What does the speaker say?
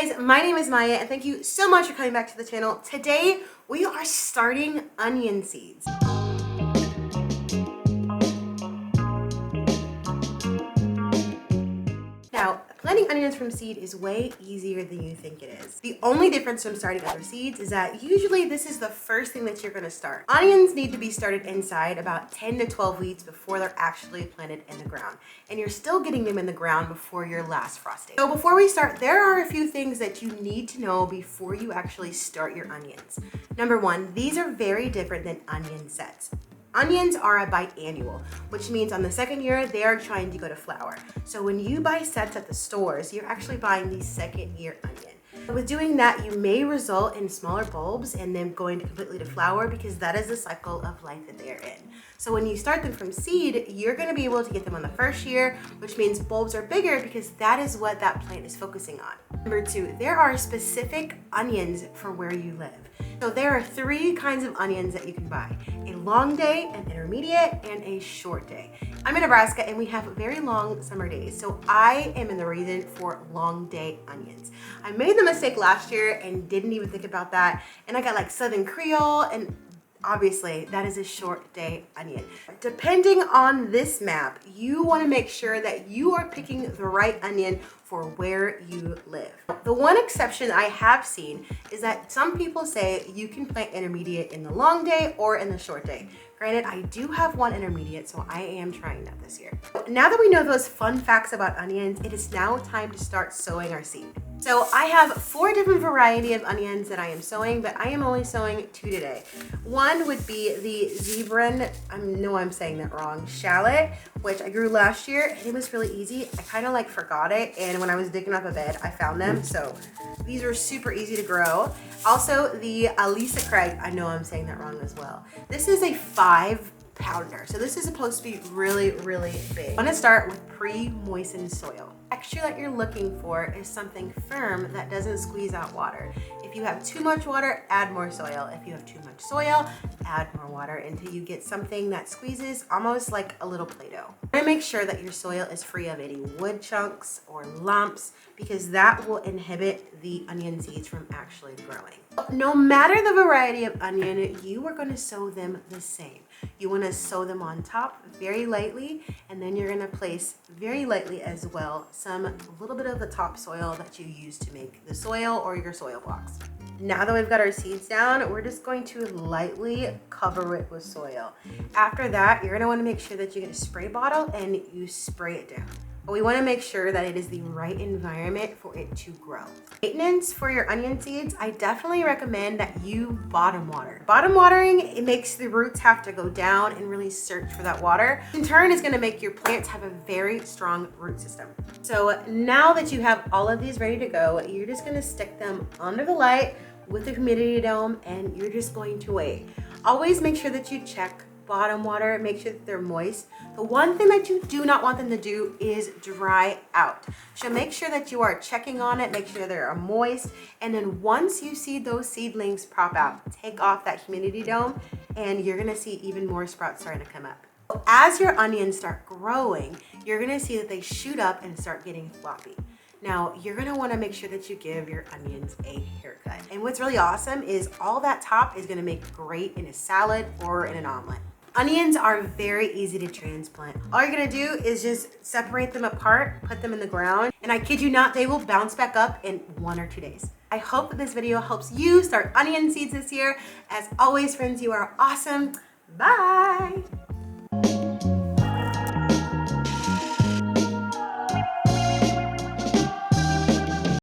guys, my name is Maya and thank you so much for coming back to the channel. Today we are starting onion seeds. Now, planting onions from seed is way easier than you think it is. The only difference from starting other seeds is that usually this is the first thing that you're gonna start. Onions need to be started inside about 10 to 12 weeks before they're actually planted in the ground. And you're still getting them in the ground before your last frosting. So before we start, there are a few things that you need to know before you actually start your onions. Number one, these are very different than onion sets. Onions are a biannual, which means on the second year, they are trying to go to flower. So when you buy sets at the stores, you're actually buying the second year onion. With doing that, you may result in smaller bulbs and them going completely to flower because that is the cycle of life that they are in. So when you start them from seed, you're gonna be able to get them on the first year, which means bulbs are bigger because that is what that plant is focusing on. Number two, there are specific onions for where you live. So there are three kinds of onions that you can buy: a long day, an intermediate, and a short day. I'm in Nebraska and we have very long summer days. So I am in the reason for long day onions. I made the mistake last year and didn't even think about that. And I got like Southern Creole, and obviously that is a short day onion. Depending on this map, you want to make sure that you are picking the right onion for where you live. The one exception I have seen is that some people say you can plant intermediate in the long day or in the short day. Granted, I do have one intermediate, so I am trying that this year. Now that we know those fun facts about onions, it is now time to start sowing our seed. So I have 4 different variety of onions that I am sowing, but I am only sowing 2 today. One would be the zebra, I know I'm saying that wrong, shallot, which I grew last year, and it was really easy. I kind of like forgot it, and when I was digging up a bed, I found them. So these are super easy to grow. Also the Alisa Craig, I know I'm saying that wrong as well. This is a 5-pounder, so this is supposed to be really, really big. I want to start with pre-moistened soil. Texture that you're looking for is something firm that doesn't squeeze out water. If you have too much water, add more soil. If you have too much soil, add more water until you get something that squeezes almost like a little Play-Doh. You want to make sure that your soil is free of any wood chunks or lumps because that will inhibit the onion seeds from actually growing. No matter the variety of onion, you are going to sow them the same. You want to sow them on top very lightly, and then you're going to place very lightly as well a little bit of the topsoil that you use to make the soil or your soil blocks. Now that we've got our seeds down, we're just going to lightly cover it with soil. After that, you're going to want to make sure that you get a spray bottle and you spray it down. But we want to make sure that it is the right environment for it to grow. Maintenance for your onion seeds, I definitely recommend that you bottom water. Bottom watering, it makes the roots have to go down and really search for that water. In turn, is going to make your plants have a very strong root system. So now that you have all of these ready to go, you're just going to stick them under the light with the humidity dome, and you're just going to wait. Always make sure that you check bottom water, make sure that they're moist. The one thing that you do not want them to do is dry out. So make sure that you are checking on it, make sure they are moist, and then once you see those seedlings pop out, take off that humidity dome and you're gonna see even more sprouts starting to come up. So as your onions start growing, you're gonna see that they shoot up and start getting floppy. Now, you're gonna wanna make sure that you give your onions a haircut. And what's really awesome is all that top is gonna make great in a salad or in an omelet. Onions are very easy to transplant. All you're gonna do is just separate them apart, put them in the ground, and I kid you not, they will bounce back up in 1 or 2 days. I hope that this video helps you start onion seeds this year. As always, friends, you are awesome. Bye.